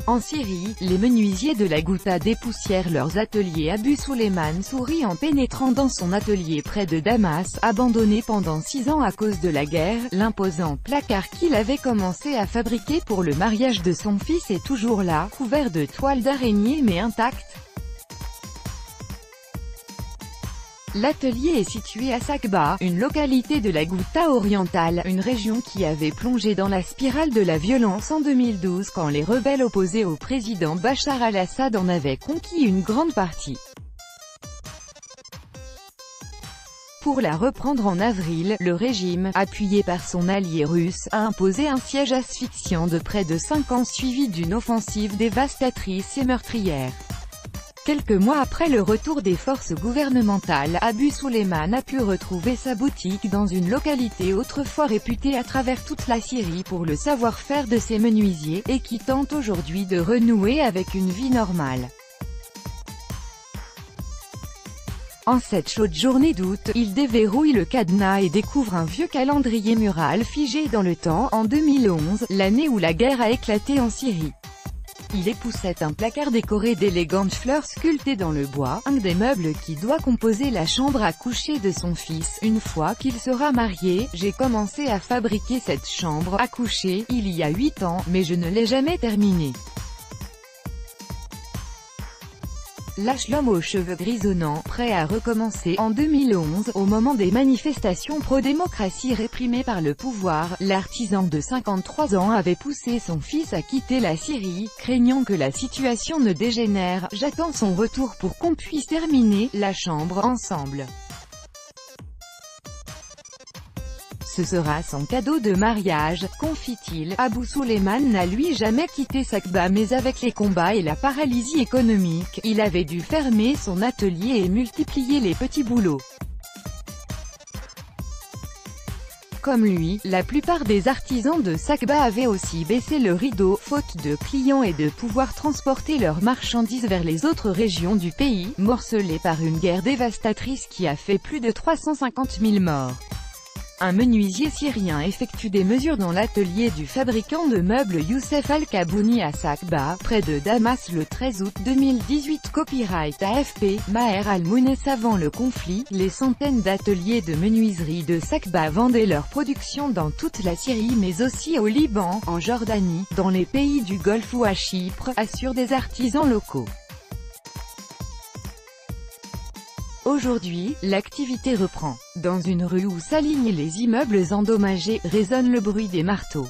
En Syrie, les menuisiers de la Ghouta dépoussièrent leurs ateliers. Abu Suleiman sourit en pénétrant dans son atelier près de Damas, abandonné pendant 6 ans à cause de la guerre. L'imposant placard qu'il avait commencé à fabriquer pour le mariage de son fils est toujours là, couvert de toiles d'araignée mais intact. L'atelier est situé à Sakba, une localité de la Ghouta orientale, une région qui avait plongé dans la spirale de la violence en 2012 quand les rebelles opposés au président Bachar al-Assad en avaient conquis une grande partie. Pour la reprendre en avril, le régime, appuyé par son allié russe, a imposé un siège asphyxiant de près de 5 ans suivi d'une offensive dévastatrice et meurtrière. Quelques mois après le retour des forces gouvernementales, Abu Suleiman a pu retrouver sa boutique dans une localité autrefois réputée à travers toute la Syrie pour le savoir-faire de ses menuisiers, et qui tente aujourd'hui de renouer avec une vie normale. En cette chaude journée d'août, il déverrouille le cadenas et découvre un vieux calendrier mural figé dans le temps, en 2011, l'année où la guerre a éclaté en Syrie. Il époussette un placard décoré d'élégantes fleurs sculptées dans le bois, un des meubles qui doit composer la chambre à coucher de son fils. Une fois qu'il sera marié, j'ai commencé à fabriquer cette chambre à coucher, il y a 8 ans, mais je ne l'ai jamais terminée. Lâche l'homme aux cheveux grisonnants, prêt à recommencer. En 2011, au moment des manifestations pro-démocratie réprimées par le pouvoir, l'artisan de 53 ans avait poussé son fils à quitter la Syrie, craignant que la situation ne dégénère. J'attends son retour pour qu'on puisse terminer la chambre ensemble. Ce sera son cadeau de mariage, confie-t-il. Abu Suleiman n'a lui jamais quitté Sakba, mais avec les combats et la paralysie économique, il avait dû fermer son atelier et multiplier les petits boulots. Comme lui, la plupart des artisans de Sakba avaient aussi baissé le rideau, faute de clients et de pouvoir transporter leurs marchandises vers les autres régions du pays, morcelées par une guerre dévastatrice qui a fait plus de 350 000 morts. Un menuisier syrien effectue des mesures dans l'atelier du fabricant de meubles Youssef Al-Kabouni à Sakba, près de Damas le 13 août 2018. Copyright AFP, Maher Al-Mounès. Avant le conflit, les centaines d'ateliers de menuiserie de Sakba vendaient leur production dans toute la Syrie mais aussi au Liban, en Jordanie, dans les pays du Golfe ou à Chypre, assurent des artisans locaux. Aujourd'hui, l'activité reprend. Dans une rue où s'alignent les immeubles endommagés, résonne le bruit des marteaux.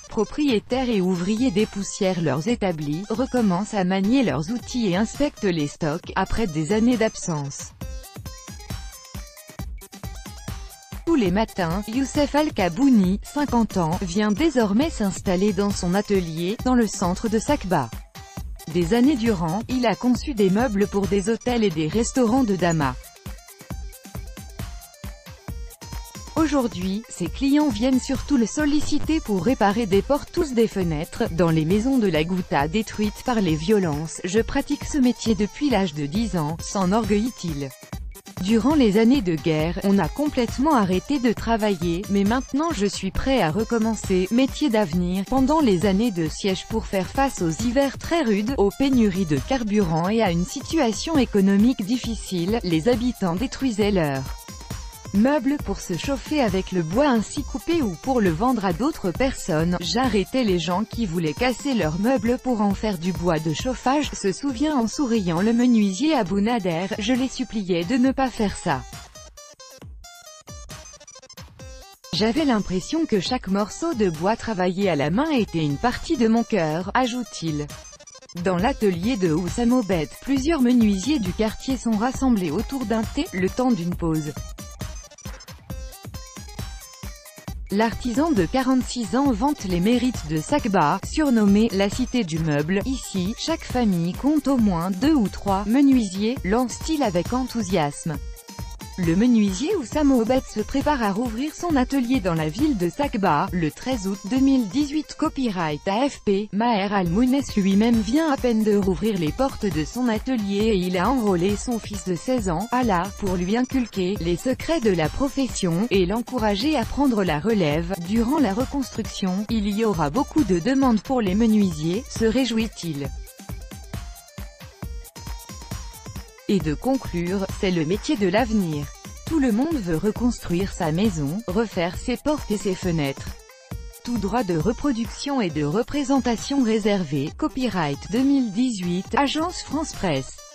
Propriétaires et ouvriers dépoussièrent leurs établis, recommencent à manier leurs outils et inspectent les stocks, après des années d'absence. Tous les matins, Youssef Al-Kabouni, 50 ans, vient désormais s'installer dans son atelier, dans le centre de Sakba. Des années durant, il a conçu des meubles pour des hôtels et des restaurants de Damas. Aujourd'hui, ses clients viennent surtout le solliciter pour réparer des portes ou des fenêtres, dans les maisons de la Ghouta détruites par les violences. Je pratique ce métier depuis l'âge de 10 ans, s'enorgueillit-il. Durant les années de guerre, on a complètement arrêté de travailler, mais maintenant je suis prêt à recommencer. Métier d'avenir. Pendant les années de siège pour faire face aux hivers très rudes, aux pénuries de carburant et à une situation économique difficile, les habitants détruisaient leurs meubles pour se chauffer avec le bois ainsi coupé ou pour le vendre à d'autres personnes. J'arrêtais les gens qui voulaient casser leurs meubles pour en faire du bois de chauffage, se souvient en souriant le menuisier Abou Nader. Je les suppliais de ne pas faire ça. J'avais l'impression que chaque morceau de bois travaillé à la main était une partie de mon cœur, ajoute-t-il. Dans l'atelier de Oussam Obed, plusieurs menuisiers du quartier sont rassemblés autour d'un thé, le temps d'une pause. L'artisan de 46 ans vante les mérites de Sakba, surnommée « la cité du meuble ». Ici, chaque famille compte au moins 2 ou 3 menuisiers, lance-t-il avec enthousiasme. Le menuisier Oussama Obed se prépare à rouvrir son atelier dans la ville de Sakba, le 13 août 2018. Copyright AFP. Maher Al-Mounès lui-même vient à peine de rouvrir les portes de son atelier et il a enrôlé son fils de 16 ans, Alaa, pour lui inculquer les secrets de la profession, et l'encourager à prendre la relève. Durant la reconstruction, il y aura beaucoup de demandes pour les menuisiers, se réjouit-il. Et de conclure, c'est le métier de l'avenir. Tout le monde veut reconstruire sa maison, refaire ses portes et ses fenêtres. Tout droit de reproduction et de représentation réservé. Copyright 2018, Agence France Presse.